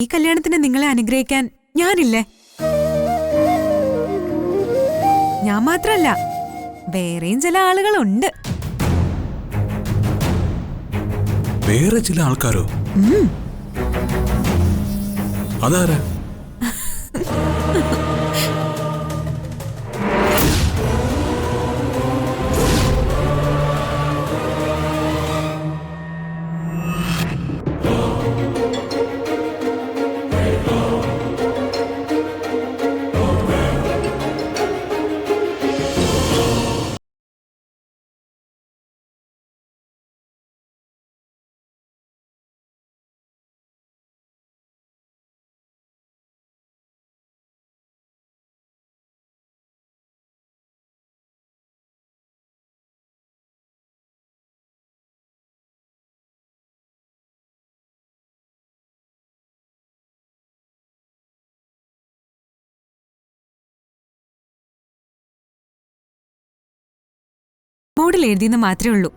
ഈ കല്യാണത്തിന് നിങ്ങളെ അനുഗ്രഹിക്കാൻ ഞാനില്ലേ? ഞാൻ മാത്രല്ല, വേറെയും ചില ആളുകളുണ്ട്. വേറെ ചില ആൾക്കാരോ? അതാരാ? ബോർഡിൽ എഴുതിയെന്ന് മാത്രമേ ഉള്ളൂ.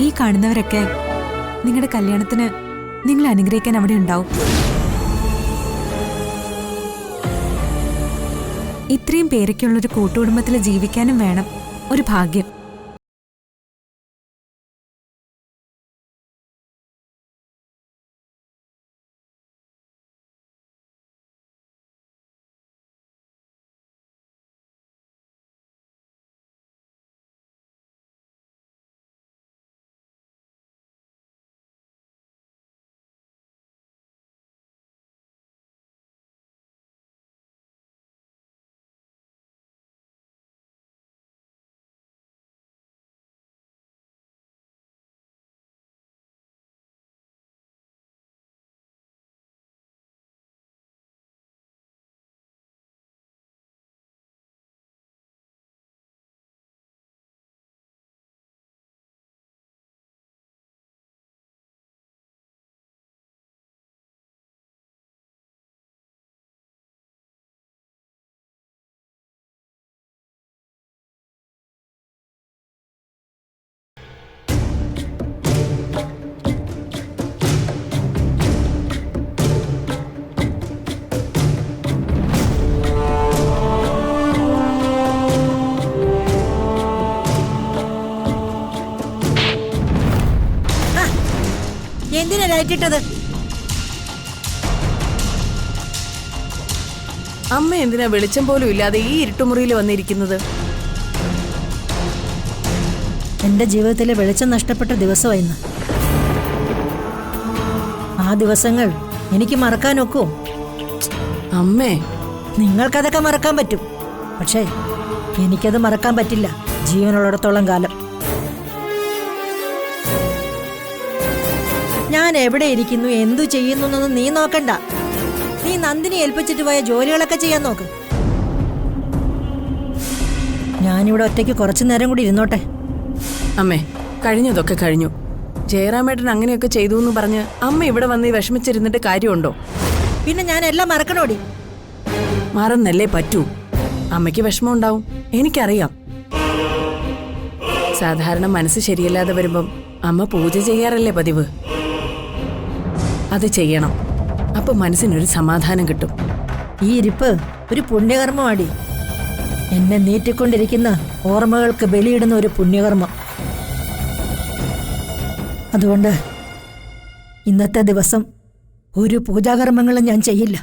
ഈ കാണുന്നവരൊക്കെ നിങ്ങളുടെ കല്യാണത്തിന് നിങ്ങളെ അനുഗ്രഹിക്കാൻ അവിടെ ഉണ്ടാവും. ഇത്രയും പേരൊക്കെയുള്ളൊരു കൂട്ടുകുടുംബത്തിൽ ജീവിക്കാനും വേണം ഒരു ഭാഗ്യം. എന്തിനാ ലൈറ്റിട്ടത്? അമ്മ എന്തിനാ വെളിച്ചം പോലും ഇല്ലാതെ ഈ ഇരുട്ടുമുറിയിൽ വന്നിരിക്കുന്നത്? എന്റെ ജീവിതത്തിലെ വെളിച്ചം നഷ്ടപ്പെട്ട ദിവസമായിരുന്നു. ആ ദിവസങ്ങൾ എനിക്ക് മറക്കാനൊക്കോ? അമ്മേ, നിങ്ങൾക്കതൊക്കെ മറക്കാൻ പറ്റും, പക്ഷേ എനിക്കത് മറക്കാൻ പറ്റില്ല ജീവനുള്ളിടത്തോളം കാലം. ഞാൻ എവിടെ ഇരിക്കുന്നു, എന്തു ചെയ്യുന്നു എന്നൊന്നും നീ നോക്കണ്ട. നീ നന്ദിനി ഏൽപ്പിച്ചിട്ട് പോയ ജോലികളൊക്കെ ചെയ്യാൻ നോക്ക്. ഞാനിവിടെ ഒറ്റയ്ക്ക് കുറച്ചു നേരം കൂടി ഇരുന്നോട്ടെ. അമ്മേ, കഴിഞ്ഞതൊക്കെ കഴിഞ്ഞു. ജയറാമേട്ടൻ അങ്ങനെയൊക്കെ ചെയ്തു എന്ന് പറഞ്ഞ് അമ്മ ഇവിടെ വന്ന് വിഷമിച്ചിരുന്നിട്ട് കാര്യമുണ്ടോ? പിന്നെ ഞാൻ എല്ലാം മറക്കണോടി? മറന്നല്ലേ പറ്റൂ. അമ്മയ്ക്ക് വിഷമം ഉണ്ടാവും, എനിക്കറിയാം. സാധാരണ മനസ്സ് ശരിയല്ലാതെ വരുമ്പം അമ്മ പൂജ ചെയ്യാറല്ലേ പതിവ്. അത് ചെയ്യണം. അപ്പൊ മനസ്സിനൊരു സമാധാനം കിട്ടും. ഈ ഇരിപ്പ് ഒരു പുണ്യകർമ്മമാടി. എന്നെ നീട്ടിക്കൊണ്ടിരിക്കുന്ന ഓർമ്മകൾക്ക് ബലിയിടുന്ന ഒരു പുണ്യകർമ്മം. അതുകൊണ്ട് ഇന്നത്തെ ദിവസം ഒരു പൂജാകർമ്മങ്ങളും ഞാൻ ചെയ്യില്ല.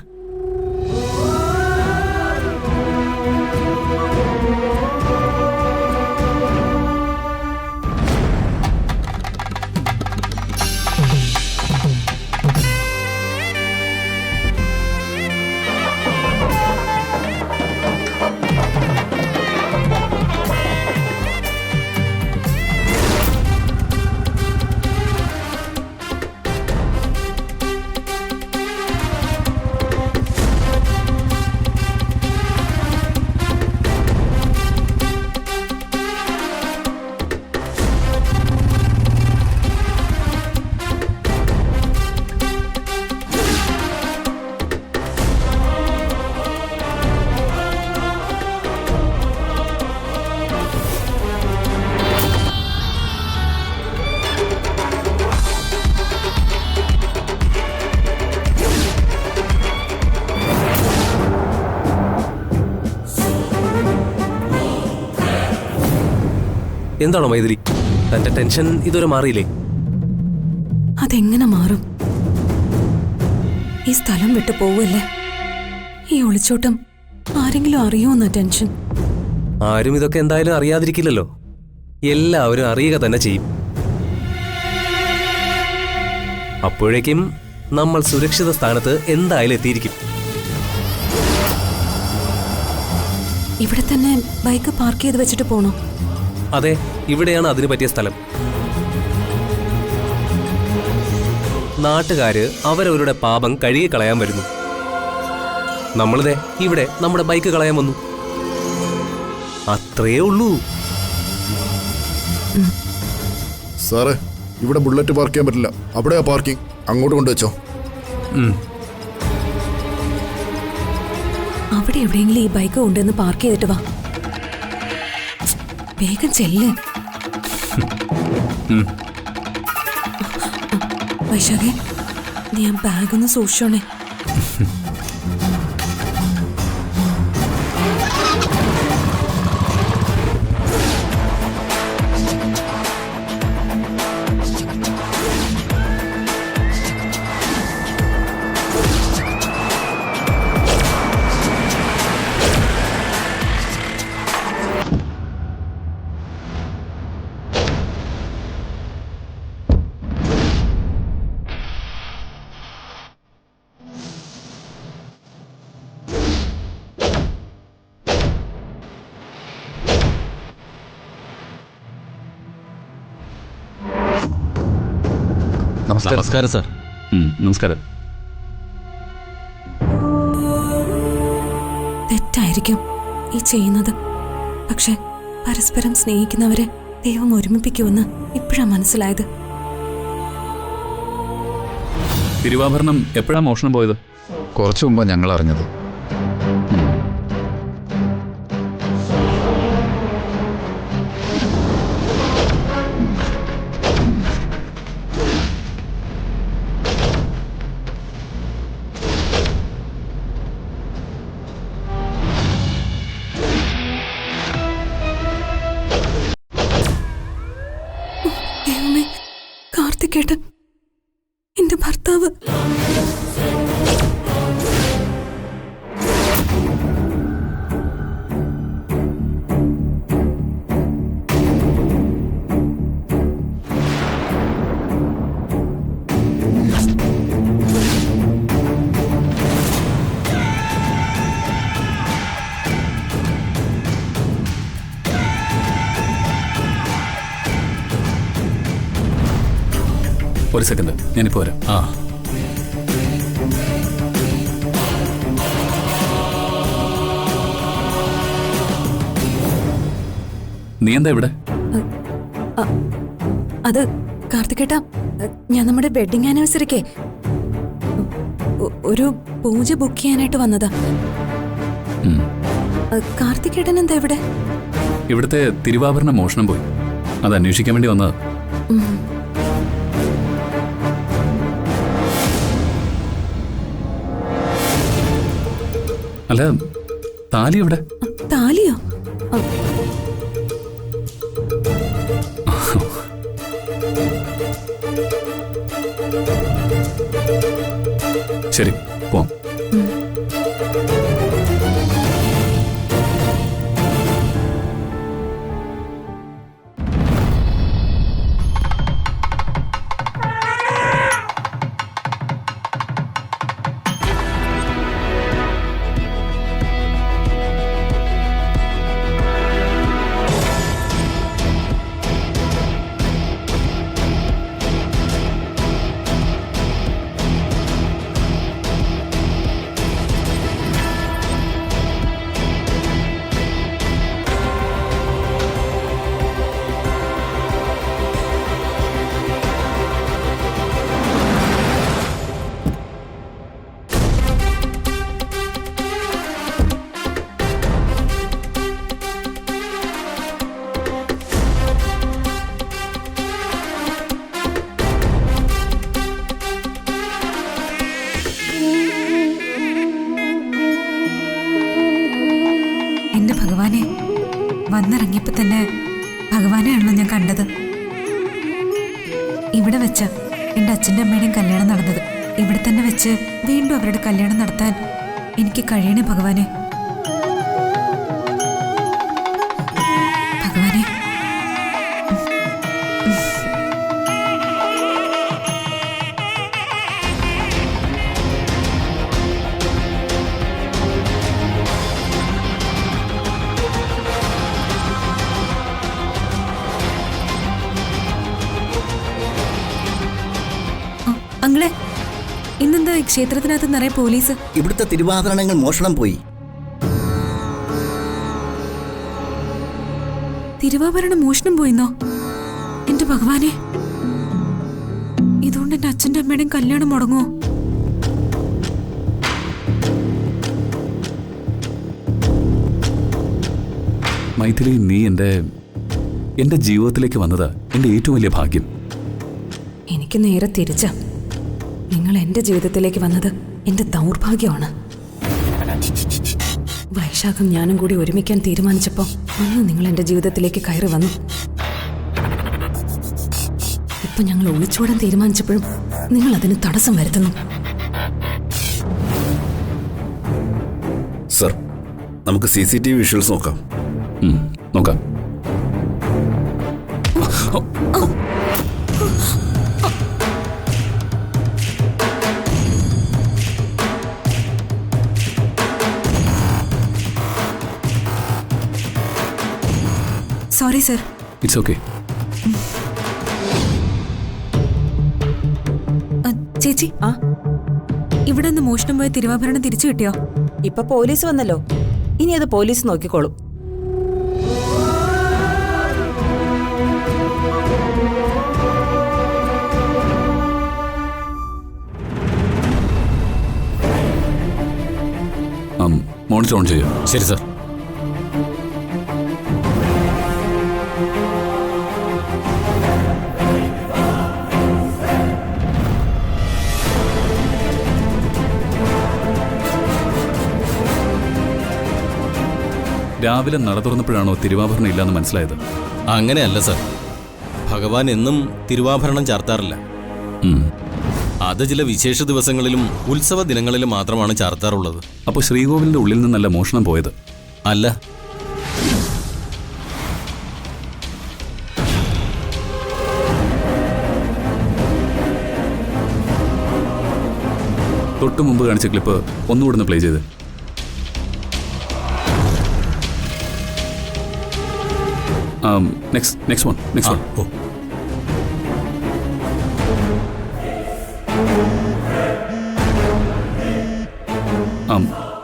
എന്താണോ മൈഥിലി, തന്റെ ടെൻഷൻ ഇതുവരെ മാറിയില്ലേ? അതെങ്ങനെ മാറും? ഈ സ്ഥലം വിട്ടു പോവല്ലേ? ഈ ഒളിച്ചോട്ടം ആരെങ്കിലും അറിയോന്ന ടെൻഷൻ. ആരും ഇതൊക്കെ എന്തായാലും അറിയാതിരിക്കില്ലല്ലോ. എല്ലാവരും അറിയുക തന്നെ ചെയ്യും. അപ്പോഴേക്കും നമ്മൾ സുരക്ഷിത സ്ഥാനത്ത് എന്തായാലും എത്തിയിരിക്കും. ഇവിടെ തന്നെ ബൈക്ക് പാർക്ക് ചെയ്ത് വെച്ചിട്ട് പോണോ? അതെ, ഇവിടെയാണ് അതിന് പറ്റിയ സ്ഥലം. നാട്ടുകാര് അവരവരുടെ പാപം കഴുകി കളയാൻ വരുന്നു. നമ്മളിതേ ഇവിടെ നമ്മുടെ ബൈക്ക് കളയാൻ വന്നു. അത്രയേ ഉള്ളൂ. സാറേ, ഇവിടെ ബുള്ളറ്റ് പാർക്ക് ചെയ്യാൻ പറ്റില്ല. അവിടെയാ പാർക്കിംഗ്. അങ്ങോട്ട് കൊണ്ടുവച്ചോ. അവിടെ എവിടെയെങ്കിലും ഈ ബൈക്ക് കൊണ്ടുവന്ന് പാർക്ക് ചെയ്തിട്ട് വാ. വേഗം ചെല്ല്. വൈശാഖേ, നീ ആ ബാഗൊന്ന് സൂക്ഷിച്ചോണേ. നമസ്കാരം സാർ. നമസ്കാരം. തെറ്റായിരിക്കും ഈ ചെയ്യുന്നത്. പക്ഷെ പരസ്പരം സ്നേഹിക്കുന്നവരെ ദൈവം ഒരുമിപ്പിക്കുമെന്ന് ഇപ്പോഴാ മനസ്സിലായത്. തിരുവാഭരണം എപ്പോഴാ മോഷണം പോയത്? കുറച്ചു മുമ്പ് ഞങ്ങൾ അറിഞ്ഞത്. ദൈവമേ, കാർത്തികേട്ടൻ എന്റെ ഭർത്താവ്. ഒരു സെക്കൻഡ്, ഞാനിപ്പോ വരാം. നീ എന്താ ഇവിടെ? അത് കാർത്തികേട്ടാ, ഞാൻ നമ്മുടെ വെഡിങ് ആനിവേഴ്സറിക്ക് ഒരു പൂജ ബുക്ക് ചെയ്യാനായിട്ട് വന്നതാ. കാർത്തികേട്ടൻ എന്താ ഇവിടെ? ഇവിടുത്തെ തിരുവാഭരണം മോഷണം പോയി. അത് അന്വേഷിക്കാൻ വേണ്ടി വന്നതാ. അല്ല, താലി എവിടെ? താലിയോ? ശരി, പോവാം. വന്നിറങ്ങിയപ്പോ തന്നെ ഭഗവാനെയാണല്ലോ ഞാൻ കണ്ടത്. ഇവിടെ വെച്ച എൻ്റെ അച്ഛൻ്റെ അമ്മയുടെയും കല്യാണം നടന്നത്. ഇവിടെ തന്നെ വെച്ച് വീണ്ടും അവരുടെ കല്യാണം നടത്താൻ എനിക്ക് കഴിയണേ ഭഗവാനെ. ഭഗവാനെ, അങ്ങളെ, ഇന്നെന്താ ഈ ക്ഷേത്രത്തിനകത്ത് നിറയെ പോലീസ്? ഇവിടുത്തെ തിരുവാഭരണങ്ങൾ മോഷണം പോയി. തിരുവാഭരണം മോഷണം പോയിന്നോ? എന്റെ ഭഗവാനെ, ഇതുകൊണ്ട് എന്റെ അച്ഛൻ്റെ അമ്മയുടെയും കല്യാണം മുടങ്ങുമോ? മൈഥിലി, നീ എൻ്റെ ജീവിതത്തിലേക്ക് വന്നത് എൻ്റെ ഏറ്റവും വലിയ ഭാഗ്യം. എനിക്ക് നേരെ തിരിച്ച. നിങ്ങൾ എന്റെ ജീവിതത്തിലേക്ക് വന്നത് എന്റെ ദൗർഭാഗ്യമാണ്. വൈശാഖം ഞാനും കൂടി ഒരുമിക്കാൻ തീരുമാനിച്ചപ്പോൾ അന്ന് നിങ്ങൾ എന്റെ ജീവിതത്തിലേക്ക് കയറി വന്നു. ഇപ്പൊ ഞങ്ങൾ ഒളിച്ചോടാൻ തീരുമാനിച്ചപ്പോഴും നിങ്ങൾ അതിന് തടസ്സം വരുത്തുന്നു. സർ, നമുക്ക് CCTV വിഷ്വൽസ് നോക്കാം. നോക്കാം. Sorry sir. It's okay. ചേച്ചി, ഇവിടെ നിന്ന് മോഷണം പോയ തിരുവാഭരണം തിരിച്ചു കിട്ടിയോ? ഇപ്പൊ പോലീസ് വന്നല്ലോ, ഇനി അത് പോലീസ് നോക്കിക്കോളും. മോണിറ്റർ ഓൺ ചെയ്യാം. ശരി സർ. രാവിലെ നട തുറന്നപ്പോഴാണോ തിരുവാഭരണം ഇല്ലാന്ന് മനസ്സിലായത്? അങ്ങനെയല്ല സർ, ഭഗവാൻ എന്നും തിരുവാഭരണം ചാർത്താറില്ല. അത് ചില വിശേഷ ദിവസങ്ങളിലും ഉത്സവ ദിനങ്ങളിലും മാത്രമാണ് ചാർത്താറുള്ളത്. അപ്പോൾ ശ്രീകോവിലിന്റെ ഉള്ളിൽ നിന്നല്ല മോഷണം പോയത്? അല്ല. തൊട്ടു മുമ്പ് കാണിച്ച ക്ലിപ്പ് ഒന്നുകൂടെ ഒന്ന് പ്ലേ ചെയ്ത്. Next one.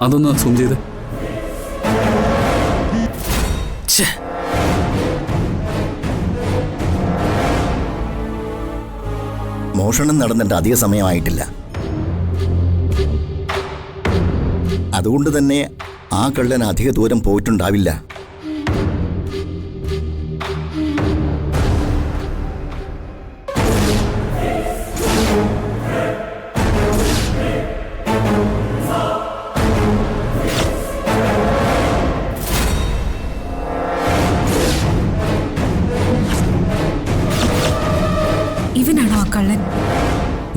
അതൊന്ന് സൂം ചെയ്ത്. മോഷണം നടന്നിട്ട് അധിക സമയമായിട്ടില്ല. അതുകൊണ്ട് തന്നെ ആ കള്ളൻ അധിക ദൂരം പോയിട്ടുണ്ടാവില്ല. ഇവനാണോ ആ കള്ളൻ?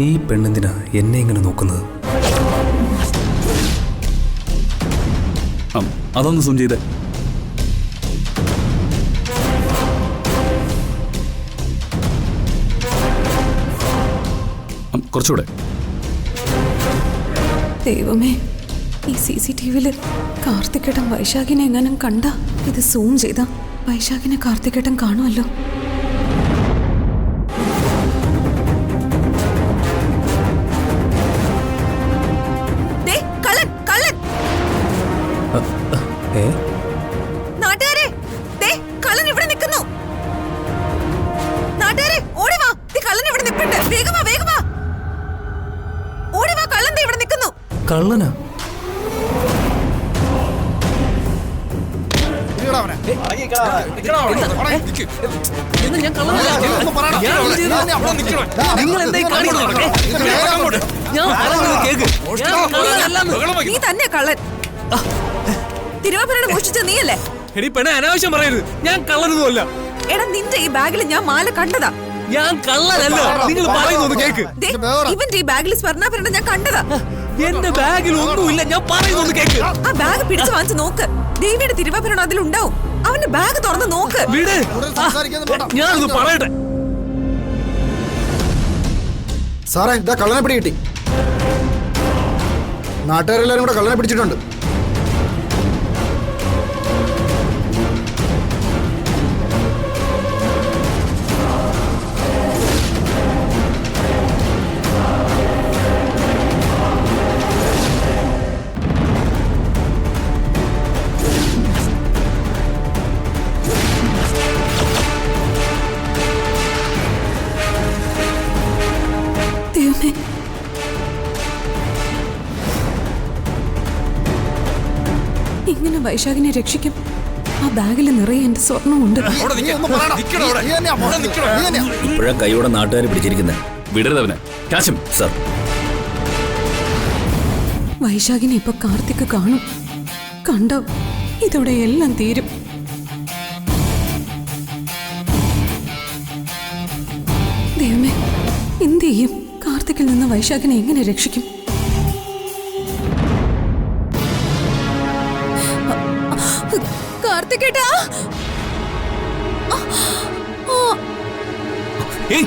ഈ പെണ്ണെന്തിനാ എന്നെ ഇങ്ങനെ നോക്കുന്നത്? അതൊന്ന് സൂം ചെയ്ത്. കുറച്ചുകൂടെ. ദൈവമേ, ഈ CCTVയിൽ കാർത്തികേട്ടൻ വൈശാഖിനെ എങ്ങാനും കണ്ട ഇത് സൂം ചെയ്താ വൈശാഖിനെ കാർത്തികേട്ടൻ കാണുമല്ലോ. നാട്ടുകാരെ, കള്ളൻ ഇവിടെ നിൽക്കുന്നു. നാട്ടുകാരെ, ഓടി വാ, കള്ളൻ ഇവിടെ നിൽപ്പുണ്ട്. വേഗം വാ, വേഗം വാ, ഓടി വാ, കള്ളൻ ഇവിടെ നിൽക്കുന്നു. കള്ളനാ? നീ തന്നെ കള്ളൻ. തിരുവാഭരണം മോഷ്ടിച്ച നീയല്ലേ? എടി പെണ്ണെ, അനാവശ്യം പറയരുത്. ഞാൻ കള്ളനൊന്നുമല്ല. എടാ നിന്റെ ഈ ബാഗിൽ ഞാൻ മാല കണ്ടതാ. ഞാൻ കള്ളനല്ല, നിങ്ങൾ പറയുന്നൊന്ന് കേക്ക്. ദേ, ഇവന്റെ ഈ ബാഗിൽ സ്വർണ്ണാഭരണ ഞാൻ കണ്ടതാ. എന്റെ ബാഗിൽ ഒന്നുമില്ല, ഞാൻ പറയുന്നൊന്ന് കേക്ക്. ആ ബാഗ് പിടിച്ചു വാങ്ങിച്ചു നോക്ക്. ദേവിയുടെ തിരുവാഭരണം അതിലുണ്ടാവും. അവന്റെ ബാഗ് തുറന്ന് നോക്ക്. വിട്, ഞാനൊന്ന് പറയട്ടെ. സാറേ ഇതാ കള്ളനെ പിടി കിട്ടി. നാട്ടുകാരെല്ലാരും കൂടെ കള്ളനെ പിടിച്ചിട്ടുണ്ട്. ദൈവമേ, ഇങ്ങനെ വൈശാഖിനെ രക്ഷിക്കും. ആ ബാഗിൽ നിറയെ എന്റെ സ്വർണ്ണമുണ്ട്. ഇപ്പോഴാ കൈയോടെ നാട്ടുകാരെ പിടിച്ചിരിക്കുന്നത്. വിടരുതവനെ. കാശും സർ, വൈശാഖിനെ ഇപ്പൊ കാർത്തിക് കാണും. കണ്ടോ, ഇതോടെ എല്ലാം തീരും. ദൈവമേ, എന്ത് ചെയ്യും? കാർത്തിക്കിൽ നിന്ന് വൈശാഖിനെ എങ്ങനെ രക്ഷിക്കും? കാർത്തികേട്ടാ, ഏയ്,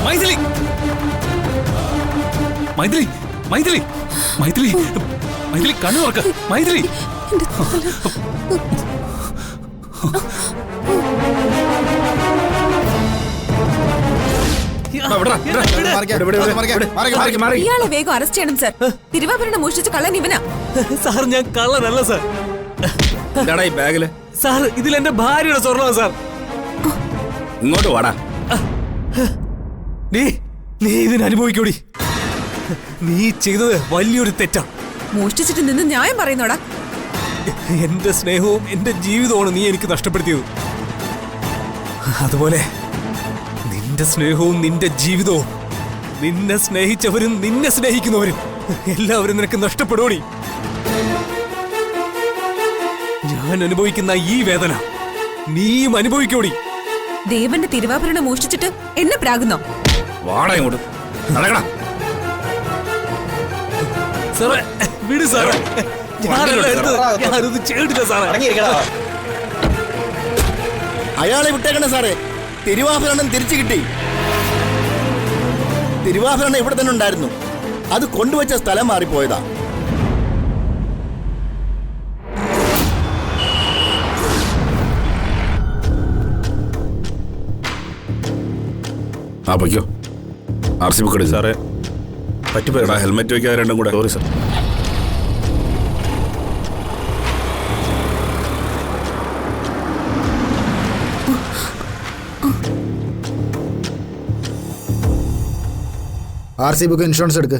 മൈഥിലി, മൈഥിലി, മൈഥിലി, മൈഥിലി, മൈഥിലി, കണ്ണു തുറക്ക്. മൈഥിലി, എന്റെ തല. ഇയാളെ വേഗം അറസ്റ്റ് ചെയ്യണം സർ. തിരുവാഭരണം മോഷ്ടിച്ച കള്ളൻ ഇവനാ. സാർ ഞാൻ കള്ളനല്ല സാർ. എന്താടാ ഈ ബാഗില്? സാർ ഇതിൽ എന്റെ ഭാര്യയുടെ സ്വർണ്ണമാണ് സാർ. ഇങ്ങോട്ട് വാടാ. നീ ഇതിന് അനുഭവിക്കൂടി. നീ ചെയ്തത് വലിയൊരു തെറ്റാ. മോഷ്ടിച്ചിട്ട് നിന്ന് ന്യായം പറയുന്നോടാ. എന്റെ സ്നേഹവും എന്റെ ജീവിതവുമാണ് നീ എനിക്ക് നഷ്ടപ്പെടുത്തിയത്. അതുപോലെ നിന്റെ സ്നേഹവും നിന്റെ ജീവിതവും, നിന്നെ സ്നേഹിച്ചവരും നിന്നെ സ്നേഹിക്കുന്നവരും എല്ലാവരും നിനക്ക് നഷ്ടപ്പെടുവോടി. ഞാൻ അനുഭവിക്കുന്ന ഈ വേദന നീയും അനുഭവിക്കോടി. ദേവന്റെ തിരുവാഭരണം മോഷ്ടിച്ചിട്ട് എന്നെ പ്രാകുന്നോ? വാടാ ഇങ്ങോട്ട്. നടക്കടാ. സാറേ വിട് സാറേ. ഞാനത് ചെയ്തിട്ടില്ല സാറേ. അയാളെ വിട്ടേക്കണേ സാറേ. തിരുവാഭരണം തിരിച്ചു കിട്ടി. തിരുവാഭരണം ഇവിടെ തന്നെ ഉണ്ടായിരുന്നു. അത് കൊണ്ടുവച്ച സ്ഥലം മാറിപ്പോയതാ. ആ പൊയ്ക്കോ. RC ബുക്ക് എടുക്കും സാറേ. പറ്റിപ്പോയടാ, ഹെൽമെറ്റ് വയ്ക്കാതെ രണ്ടും കൂടെ. Sorry sir. RC book, insurance എടുക്ക്.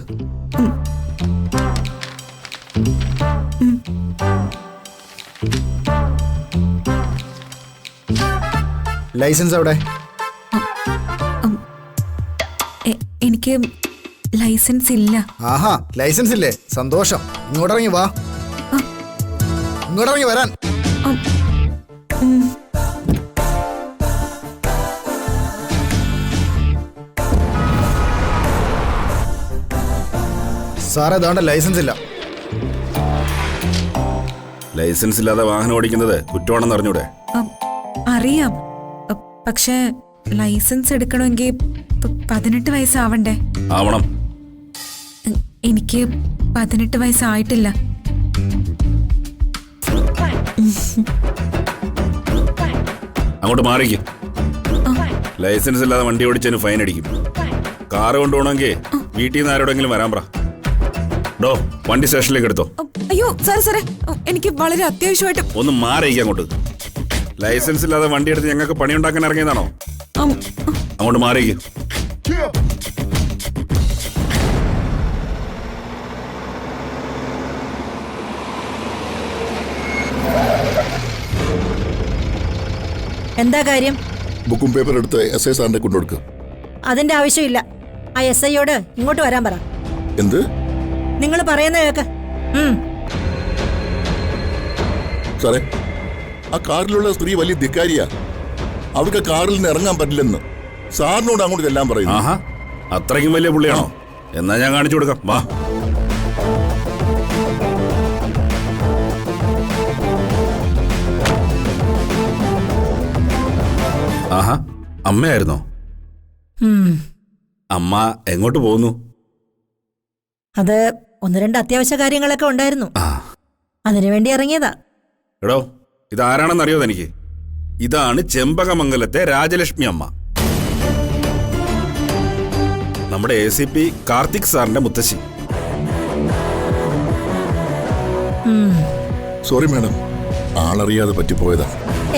ലൈസൻസ് എവിടെ? എനിക്ക് ലൈസൻസ് ഇല്ല. ആഹാ, ലൈസൻസ് ഇല്ലേ? സന്തോഷം. ഇങ്ങോട്ടിറങ്ങി വാ. ഇങ്ങോട്ടിറങ്ങി വരാൻ. സാറേ അതാണ്ട് ലൈസൻസ് ഇല്ല. ലൈസൻസ് ഇല്ലാതെ വാഹനം ഓടിക്കുന്നത് കുറ്റമാണെന്ന് അറിഞ്ഞൂടെ? അറിയാം, പക്ഷേ ലൈസൻസ് എടുക്കണമെങ്കിൽ 18 വയസ്സാവണ്ടേ? ആവണം. എനിക്ക് 18 വയസ്സായിട്ടില്ല. അങ്ങോട്ട് മാറിക്ക്. ലൈസൻസ് ഇല്ലാതെ വണ്ടി ഓടിച്ചതിന് ഫൈൻ അടിക്കും. കാറ് കൊണ്ടുപോകണമെങ്കിൽ വീട്ടിൽ നിന്ന് ആരോടെങ്കിലും വരാൻ പറ. ഡോ, വണ്ടി സ്റ്റേഷനിലേക്ക് എടുത്തോ. അയ്യോ സാറേ സാറേ, എനിക്ക് വളരെ അത്യാവശ്യമായിട്ട്. ഒന്ന് മാറിയിക്ക് അങ്ങോട്ട്. ലൈസൻസ് ഇല്ലാതെ വണ്ടി എടുത്ത് ഞങ്ങൾക്ക് പണിയുണ്ടാക്കാൻ ഇറങ്ങിയതാണോ? അങ്ങോട്ട് മാറിയിക്ക്. എന്താ കാര്യം? ബുക്കും പേപ്പർ എടുത്ത് SI സാറിന്റെ കൊണ്ടുകൊടുക്കുക. അതിന്റെ ആവശ്യമില്ല. ആ SIയോട് ഇങ്ങോട്ട് വരാൻ പറ. എന്ത്? നിങ്ങൾ പറയുന്ന കേക്ക്. സാറേ, ആ കാറിലുള്ള സ്ത്രീ വലിയ ധിക്കാരിയാ. അവർക്ക് കാറിൽ നിന്ന് ഇറങ്ങാൻ പറ്റില്ലെന്ന് സാറിനോട് അങ്ങോട്ട് ചെല്ലാൻ പറയുന്നു. ആഹാ, അത്രയ്ക്കും വലിയ പുള്ളിയാണോ? എന്നാ ഞാൻ കാണിച്ചു കൊടുക്കാം, വാ. ആഹാ, അമ്മയായിരുന്നോ? അമ്മ എങ്ങോട്ട് പോകുന്നു? അത് ഒന്ന് രണ്ട് അത്യാവശ്യ കാര്യങ്ങളൊക്കെ ഉണ്ടായിരുന്നു, അതിനുവേണ്ടി ഇറങ്ങിയതാ. എടോ, ഇതാരാണെന്നറിയോ തനിക്ക്? ഇതാണ് ചെമ്പകമംഗലത്തെ രാജലക്ഷ്മി അമ്മ, നമ്മുടെ ACP കാർത്തിക് സാറിന്റെ മുത്തശ്ശി. സോറി മാഡം, ആളറിയാതെ പറ്റിപ്പോയതാ.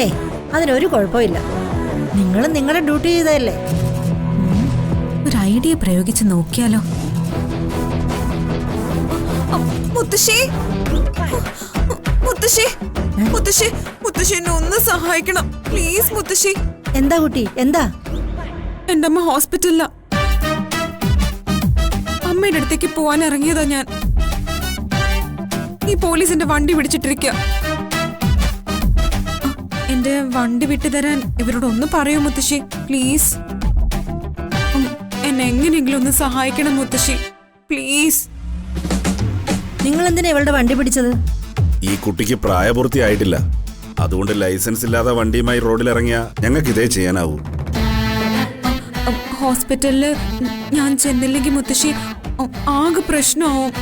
ഏയ്, അതിനൊരു കുഴപ്പമില്ല. നിങ്ങളും നിങ്ങളുടെ ഡ്യൂട്ടി ചെയ്തതല്ലേ. ഒരു ഐഡിയ പ്രയോഗിച്ച് നോക്കിയാലോ? മുത്തശ്ശി, മുത്തശ്ശി, മുത്തശ്ശി, മുത്തശ്ശി എന്നെ ഒന്ന് സഹായിക്കണം പ്ലീസ് മുത്തശ്ശി. എന്താ കുട്ടി, എന്താ? എന്റെ അമ്മ ഹോസ്പിറ്റലിലാ. അമ്മയുടെ അടുത്തേക്ക് പോവാൻ ഇറങ്ങിയതാ ഞാൻ. ഈ പോലീസിന്റെ വണ്ടി പിടിച്ചിട്ടിരിക്കുക. എന്റെ വണ്ടി വിട്ടുതരാൻ ഇവരോട് ഒന്ന് പറയൂ മുത്തശ്ശി പ്ലീസ്. എന്നെ എങ്ങനെയെങ്കിലും ഒന്ന് സഹായിക്കണം മുത്തശ്ശി പ്ലീസ്. നിങ്ങൾ എന്തിനാ ഇവളുടെ വണ്ടി പിടിച്ചത്? ഈ കുട്ടിക്ക് പ്രായപൂർത്തിയായിട്ടില്ല, അതുകൊണ്ട് ലൈസൻസ് ഇല്ലാതെ വണ്ടിയുമായി റോഡിൽ ഇറങ്ങിയ ഞങ്ങൾക്ക് ഇതേ ചെയ്യാനാവൂ. ഹോസ്പിറ്റലില് ഞാൻ ചെന്നില്ലെങ്കിൽ മുത്തശ്ശി ആകെ പ്രശ്നമാവും.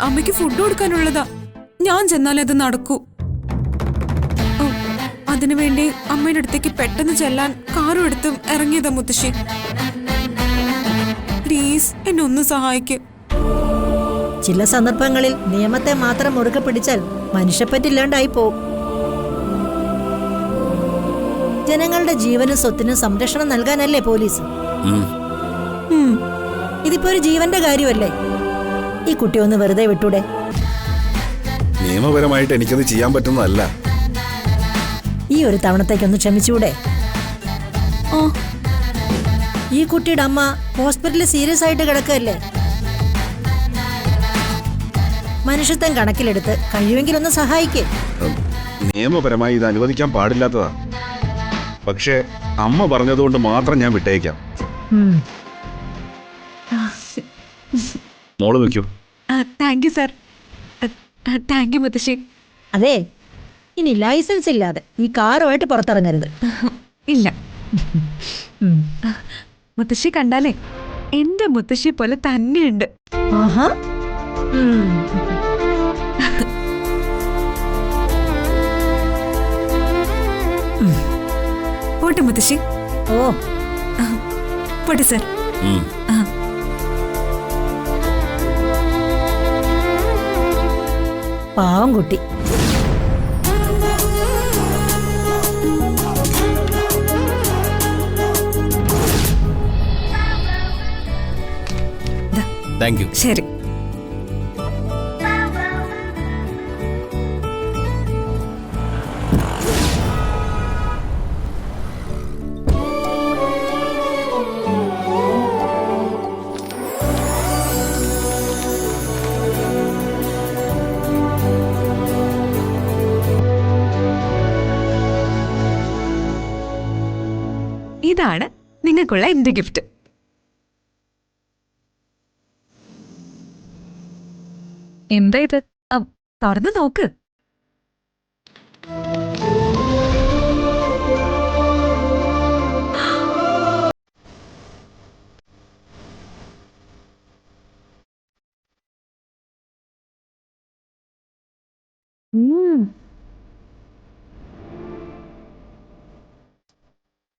അമ്മയ്ക്ക് ഫുഡ് കൊടുക്കാനുള്ളതാ, ഞാൻ ചെന്നാലേ അത് നടക്കൂ. അതിനുവേണ്ടി അമ്മയുടെ അടുത്തേക്ക് പെട്ടെന്ന് ചെല്ലാൻ കാറും എടുത്തും ഇറങ്ങിയതാ മുത്തശ്ശി. പ്ലീസ് എന്നെ ഒന്ന് സഹായിക്കൂ. ചില സന്ദർഭങ്ങളിൽ നിയമത്തെ മാത്രം മുറുകെ പിടിച്ചാൽ മനുഷ്യപ്പറ്റില്ലാണ്ടായി പോവും. ജനങ്ങളുടെ ജീവനും സ്വത്തിനും സംരക്ഷണം നൽകാനല്ലേ പോലീസ്? ഇതിപ്പോ ഒരു ജീവന്റെ കാര്യമല്ലേ? ഈ കുട്ടി ഒന്ന് വെറുതെ വിട്ടൂടെ? നിയമപരമായിട്ട് എനിക്കത് ചെയ്യാൻ പറ്റുന്നതല്ല. ഈ ഒരു തവണത്തേക്കൊന്ന് ക്ഷമിച്ചൂടെ? ഈ കുട്ടിയുടെ അമ്മ ഹോസ്പിറ്റലിൽ സീരിയസ് ആയിട്ട് കിടക്കല്ലേ. മനുഷ്യത്വം കണക്കിലെടുത്ത് കഴിയുമെങ്കിലൊന്ന് സഹായിക്കേ. നിയമപരമായി ഇത് അനുവദിക്കാൻ പാടില്ലാത്തതാ, പക്ഷേ അമ്മ പറഞ്ഞതുകൊണ്ട് മാത്രം ഞാൻ വിട്ടേക്കാം. മോള് വെക്കൂ. Thank you sir. Thank you മുത്തശ്ശി. അതെ, ഇനി ലൈസൻസ് ഇല്ലാതെ ഈ കാറുമായിട്ട് പുറത്തിറങ്ങരുത്. ഇല്ല. മുത്തശ്ശി കണ്ടാലേ എന്റെ മുത്തശ്ശി പോലെ തന്നെയുണ്ട്. ആഹാ. പോട്ടെ മുത്തശ്ശി. ഓ, പോട്ടെ സാർ. പാവം കുട്ടി. Thank you. ശരി. ഇതാണ് നിങ്ങൾക്കുള്ള എന്റെ ഗിഫ്റ്റ്. എന്താ ഇത്? തുറന്നു നോക്ക്.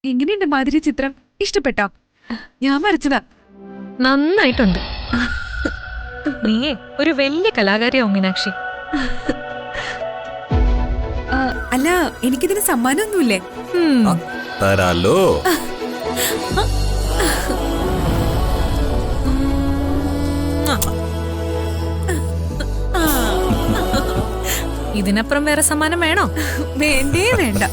എങ്ങനെയുണ്ട് മാതിരി ചിത്രം? ഇഷ്ടപ്പെട്ടോ? ഞാൻ വരച്ചതാ. നന്നായിട്ടുണ്ട്. നീ ഒരു വലിയ കലാകാരിയാവും മീനാക്ഷി. അല്ല, എനിക്കിതിന് സമ്മാനമൊന്നുമില്ലേ? തരാലോ. ഇതിനപ്പുറം വേറെ സമ്മാനം വേണോ? വേണ്ടേ വേണ്ട.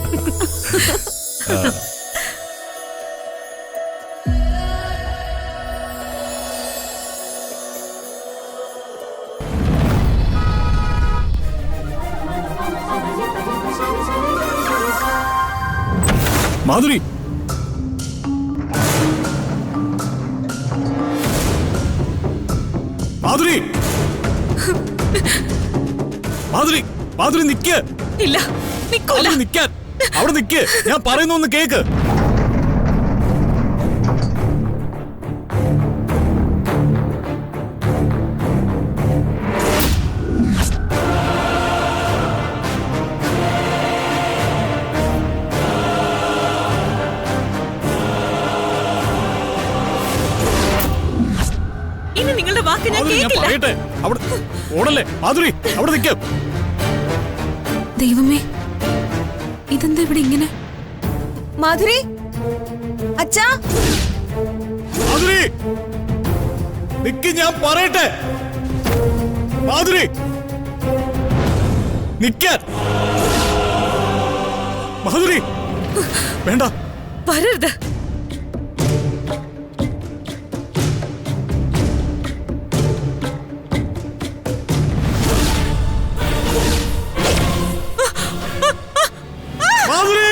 മാധുരി മാധുരി മാധുരി മാധുരി നിക്ക്. ഇല്ല, നിക്കൂല. അവിടെ നിക്കാൻ. അവിടെ നിക്ക്. ഞാൻ പറയുന്ന ഒന്ന് കേക്ക്. ഇനി നിങ്ങളുടെ വാക്ക് ഞാൻ മാധുരി, ഞാൻ കേൾക്കില്ല. പറയട്ടെ. അവിടെ ഓടല്ലേ മാധുരി, അവിടെ നിക്ക്. ദൈവമേ, ഇതെന്താ ഇവിടെ ഇങ്ങനെ? മാധുരി അച്ഛാ, മാധുരി നിക്ക്, ഞാൻ പറയട്ടെ. മാധുരി നിക്കാൻ. മാധുരി വേണ്ട. വരരുത്. മാധുരി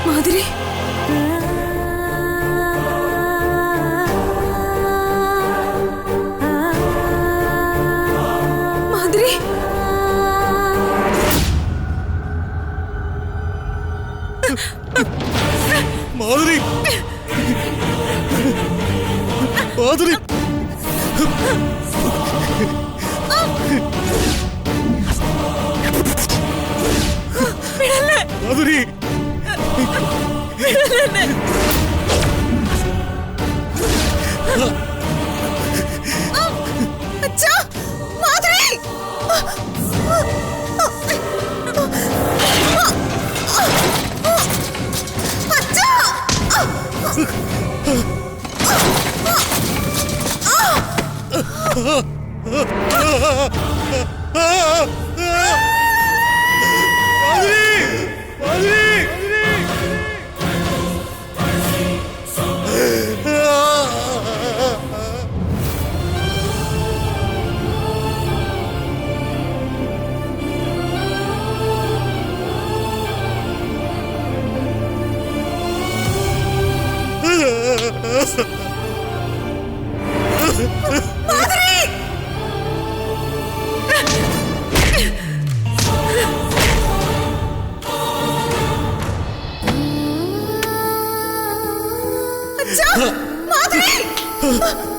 മാധുരി, മാധുരി, മാധുരി മാധുരി മാധുരി അച്ഛാ, മാധുരി. അച്ഛാ. അച്ഛാ, മാധുരി.